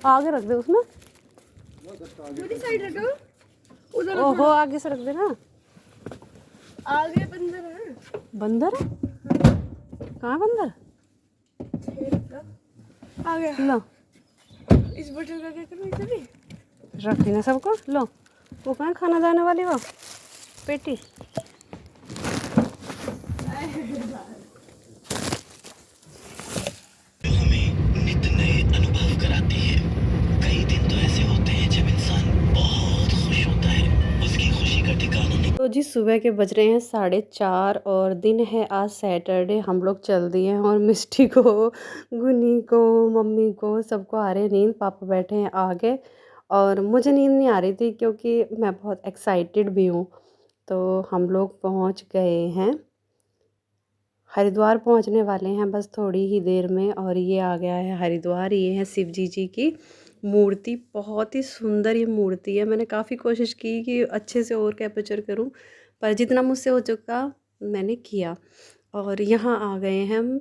आगे रख दे उसमें। साइड रखो, उधर ओहो आगे से रख दे ना। आगे बंदर है। बंदर है? कहाँ बंदर? आ गया। लो इस बोतल का क्या करूँ इसे भी? रख देना सबको। लो वो कहाँ खाना दाने वाली वो पेटी। हमें नित नए अनुभव कराती है। कई दिन तो ऐसे होते हैं जब इंसान बहुत खुश होता है, उसकी खुशी का ठिकाना नहीं। तो जी सुबह के बज रहे हैं 4:30 और दिन है आज सैटरडे। हम लोग चल दिए हैं और मिष्टी को, गुनी को, मम्मी को सबको आ रही है नींद। पापा बैठे हैं आगे और मुझे नींद नहीं आ रही थी क्योंकि मैं बहुत एक्साइटेड भी हूँ। तो हम लोग पहुँच गए हैं, हरिद्वार पहुंचने वाले हैं बस थोड़ी ही देर में। और ये आ गया है हरिद्वार। ये है शिव जी की मूर्ति, बहुत ही सुंदर ये मूर्ति है। मैंने काफ़ी कोशिश की कि अच्छे से और कैप्चर करूं, पर जितना मुझसे हो चुका मैंने किया। और यहाँ आ गए हैं हम।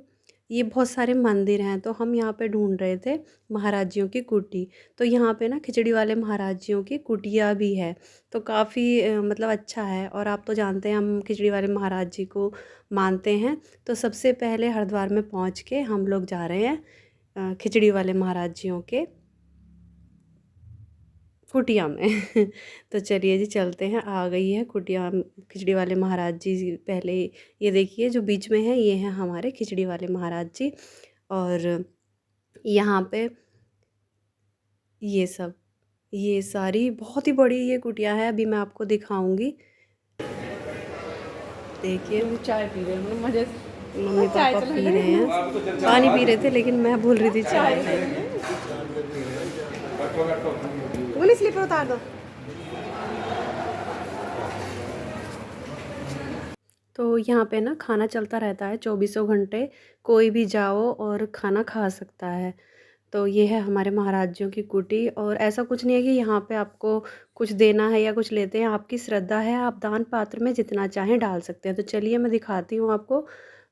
ये बहुत सारे मंदिर हैं तो हम यहाँ पे ढूंढ रहे थे महाराज जियों की कुटी। तो यहाँ पे ना खिचड़ी वाले महाराज जियों की कुटिया भी है। तो काफ़ी मतलब अच्छा है। और आप तो जानते हैं हम खिचड़ी वाले महाराज जी को मानते हैं। तो सबसे पहले हरिद्वार में पहुँच के हम लोग जा रहे हैं खिचड़ी वाले महाराज जियों के कुटिया में। तो चलिए जी चलते हैं। आ गई है कुटिया खिचड़ी वाले महाराज जी। पहले ये देखिए जो बीच में है ये है हमारे खिचड़ी वाले महाराज जी। और यहाँ पे ये सारी बहुत ही बड़ी ये कुटिया है। अभी मैं आपको दिखाऊंगी। देखिए चाय पी रहे हैं मजे से। मम्मी पापा पी रहे हैं, पानी पी रहे थे लेकिन मैं बोल रही थी चाय। वो स्लीपर उतार दो। तो यहाँ पे ना खाना चलता रहता है 24 घंटे। कोई भी जाओ और खाना खा सकता है। तो ये है हमारे महाराजियों की कुटी। और ऐसा कुछ नहीं है कि यहाँ पे आपको कुछ देना है या कुछ लेते हैं, आपकी श्रद्धा है, आप दान पात्र में जितना चाहें डाल सकते हैं। तो चलिए मैं दिखाती हूँ आपको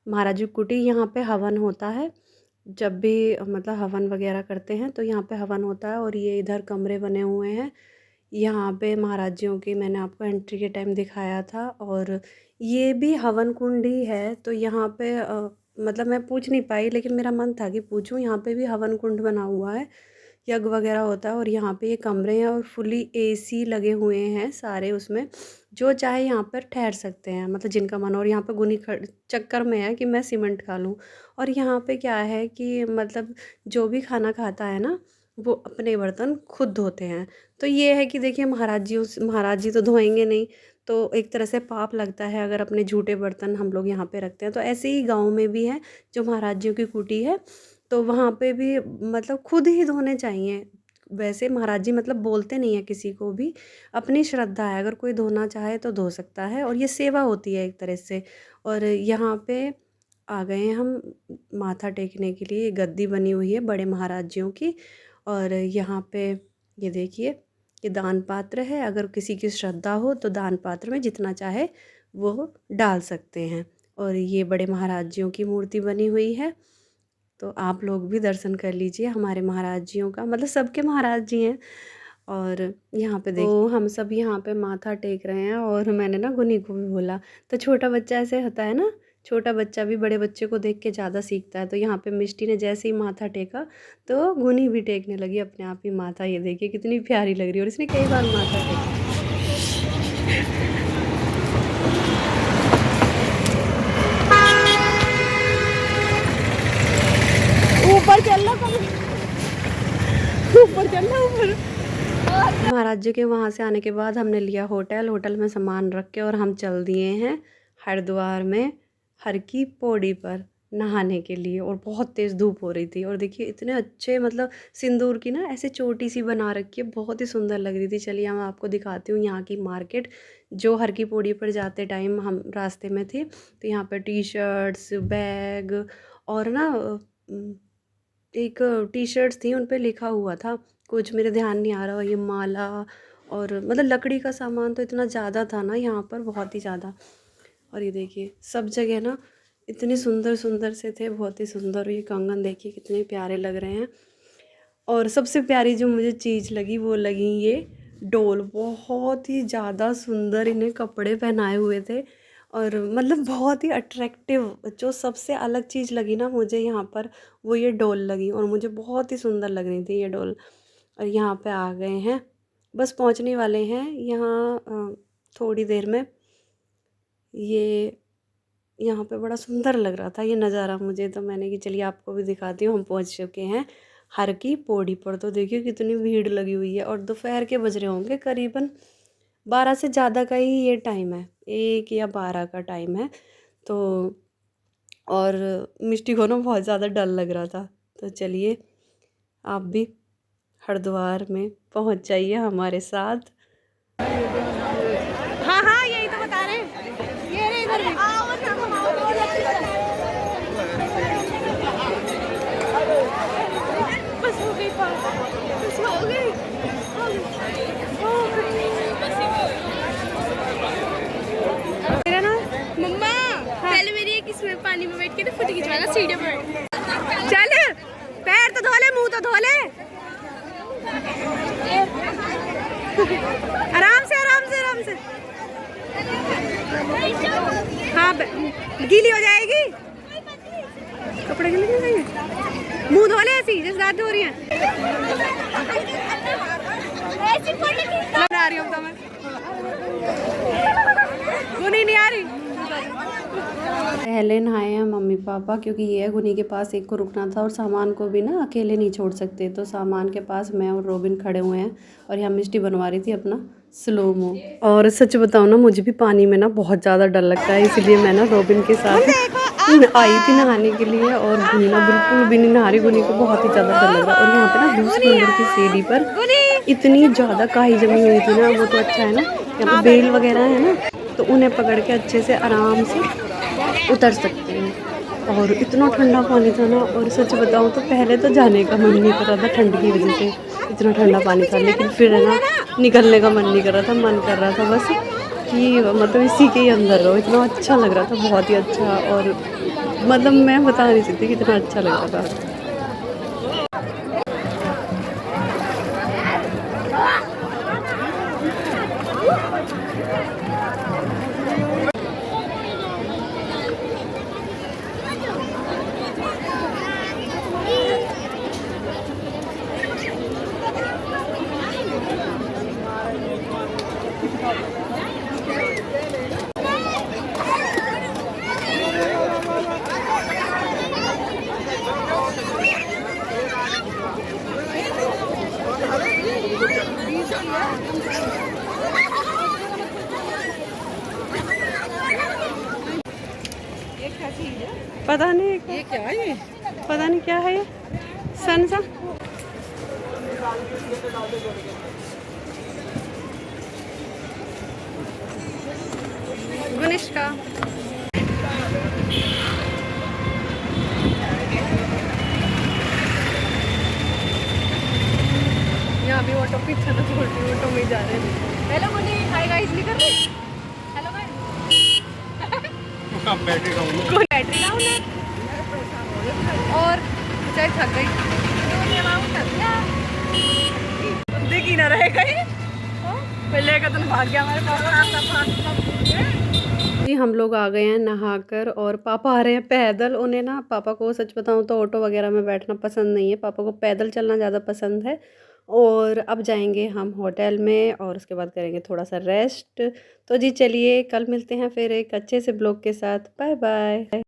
महाराज जी की कुटी। यहाँ पे हवन होता है जब भी मतलब हवन वगैरह करते हैं तो यहाँ पे हवन होता है। और ये इधर कमरे बने हुए हैं। यहाँ पे महाराजियों की मैंने आपको एंट्री के टाइम दिखाया था। और ये भी हवन कुंड ही है। तो यहाँ पे मतलब मैं पूछ नहीं पाई लेकिन मेरा मन था कि पूछूं। यहाँ पे भी हवन कुंड बना हुआ है, यज्ञ वगैरह होता है। और यहाँ पे ये कमरे हैं और फुली एसी लगे हुए हैं सारे उसमें। जो चाहे यहाँ पर ठहर सकते हैं, मतलब जिनका मन। और यहाँ पे गुनी चक्कर में है कि मैं सीमेंट खा लूँ। और यहाँ पे क्या है कि मतलब जो भी खाना खाता है ना वो अपने बर्तन खुद धोते हैं। तो ये है कि देखिए महाराज जी तो धोएंगे नहीं। तो एक तरह से पाप लगता है अगर अपने झूठे बर्तन हम लोग यहाँ पे रखते हैं। तो ऐसे ही गांव में भी है जो महाराज जियों की कुटी है। तो वहाँ पे भी मतलब खुद ही धोने चाहिए। वैसे महाराज जी मतलब बोलते नहीं है किसी को भी, अपनी श्रद्धा है, अगर कोई धोना चाहे तो धो सकता है। और ये सेवा होती है एक तरह से। और यहाँ पे आ गए हैं हम माथा टेकने के लिए। गद्दी बनी हुई है बड़े महाराज जियों की। और यहाँ पे ये देखिए ये दान पात्र है। अगर किसी की श्रद्धा हो तो दान पात्र में जितना चाहे वो डाल सकते हैं। और ये बड़े महाराज जियों की मूर्ति बनी हुई है। तो आप लोग भी दर्शन कर लीजिए हमारे महाराज जियों का, मतलब सबके महाराज जी हैं। और यहाँ पे देखिए तो हम सब यहाँ पे माथा टेक रहे हैं। और मैंने ना गुनी को भी बोला। तो छोटा बच्चा ऐसे होता है ना, छोटा बच्चा भी बड़े बच्चे को देख के ज़्यादा सीखता है। तो यहाँ पे मिष्टी ने जैसे ही माथा टेका तो गुनी भी टेकने लगी अपने आप ही माथा। ये देखिए कितनी प्यारी लग रही है और इसने कई बार माथा टेका। ऊपर चलना ऊपर चलना ऊपर। महाराज जी के वहाँ से आने के बाद हमने लिया होटल में सामान रख के और हम चल दिए हैं हरिद्वार में हर की पौड़ी पर नहाने के लिए। और बहुत तेज़ धूप हो रही थी। और देखिए इतने अच्छे मतलब सिंदूर की ना ऐसे चोटी सी बना रखी है, बहुत ही सुंदर लग रही थी। चलिए मैं आपको दिखाती हूँ यहाँ की मार्केट। जो हर की पौड़ी पर जाते टाइम हम रास्ते में थे तो यहाँ पर टी शर्ट्स, बैग और ना एक टी शर्ट्स थी उन पे लिखा हुआ था कुछ, मेरे ध्यान नहीं आ रहा, ये माला। और मतलब लकड़ी का सामान तो इतना ज़्यादा था ना यहाँ पर, बहुत ही ज़्यादा। और ये देखिए सब जगह ना इतने सुंदर सुंदर से थे, बहुत ही सुंदर। ये कंगन देखिए कितने प्यारे लग रहे हैं। और सबसे प्यारी जो मुझे चीज़ लगी वो लगी ये डोल। बहुत ही ज़्यादा सुंदर इन्हें कपड़े पहनाए हुए थे और मतलब बहुत ही अट्रैक्टिव। जो सबसे अलग चीज़ लगी ना मुझे यहाँ पर वो ये डोल लगी और मुझे बहुत ही सुंदर लग रही थी ये डोल। और यहाँ पे आ गए हैं, बस पहुँचने वाले हैं यहाँ थोड़ी देर में। ये यहाँ पे बड़ा सुंदर लग रहा था ये नज़ारा मुझे, तो मैंने कि चलिए आपको भी दिखाती हूँ। हम पहुँच चुके हैं हर की पौड़ी पर। तो देखिए कितनी भीड़ लगी हुई है और दोपहर के बज रहे होंगे करीबन 12 से ज़्यादा का ही ये टाइम है, 1 या 12 का टाइम है। तो और मिष्टी को ना बहुत ज़्यादा डर लग रहा था। तो चलिए आप भी हरिद्वार में पहुँच जाइए हमारे साथ। हाँ हाँ यही तो बता रहे हैं, ये रहे इधर भी। बस हो गई पास, बस हो गई। मेरा ना मम्मा पहले मेरी एक इसमें पानी में बैठ के तो फोटो खिंचवाना सीढ़ियों पर। चल पैर तो धो ले, मुंह तो धो ले, आराम से आराम से आराम से। हाँ गीली हो जाएगी, कपड़े गीले हो जाएंगे। मुंह धो ले ऐसी जैसे दांत धो रही हैं। आ रही हूँ मैं, गुनी नहीं आ रही। पहले नहाए हैं मम्मी पापा, क्योंकि ये है गुनी के पास एक को रुकना था और सामान को भी ना अकेले नहीं छोड़ सकते। तो सामान के पास मैं और रोबिन खड़े हुए हैं और यहाँ मिष्टी बनवा रही थी अपना स्लोमो। और सच बताऊँ ना मुझे भी पानी में ना बहुत ज़्यादा डर लगता है, इसलिए मैं ना रोबिन के साथ आई थी नहाने के लिए। और गुनी ना बिल्कुल भी नहीं नहा रही, गुनी को बहुत ही ज़्यादा डर लग रहा है। और यहाँ पे ना दूसरे नंबर की सीढ़ी पर इतनी ज़्यादा काई जमी हुई थी ना, वो तो अच्छा है ना यहाँ पे बेल वगैरह है ना, तो उन्हें पकड़ के अच्छे से आराम से उतर सकते हैं। और इतना ठंडा पानी था ना, और सच बताऊँ तो पहले तो जाने का मन नहीं कर रहा था ठंड की वजह से, इतना ठंडा पानी था। लेकिन फिर है ना निकलने का मन नहीं कर रहा था, मन कर रहा था बस कि मतलब इसी के ही अंदर रहो। इतना अच्छा लग रहा था, बहुत ही अच्छा। और मतलब मैं बता नहीं सकती कितना अच्छा लग रहा था। पता नहीं ये क्या है, ये पता नहीं क्या है ये सन सा। गुनिष्का यहाँ भी ऑटो पीछे तो छोटी ऑटो में जा रहे हैं। हेलो गुनी, हाय गाइस, निकल रहे। हेलो गाइस, बैटरी डाउन है और चाहे थक गई देखी ना रहे कहीं पहले का तो भाग गया हमारे पापा। जी हम लोग आ गए हैं नहाकर और पापा आ रहे हैं पैदल। उन्हें ना, पापा को सच बताऊं तो ऑटो वगैरह में बैठना पसंद नहीं है, पापा को पैदल चलना ज़्यादा पसंद है। और अब जाएंगे हम होटल में और उसके बाद करेंगे थोड़ा सा रेस्ट। तो जी चलिए कल मिलते हैं फिर एक अच्छे से ब्लॉग के साथ। Bye bye.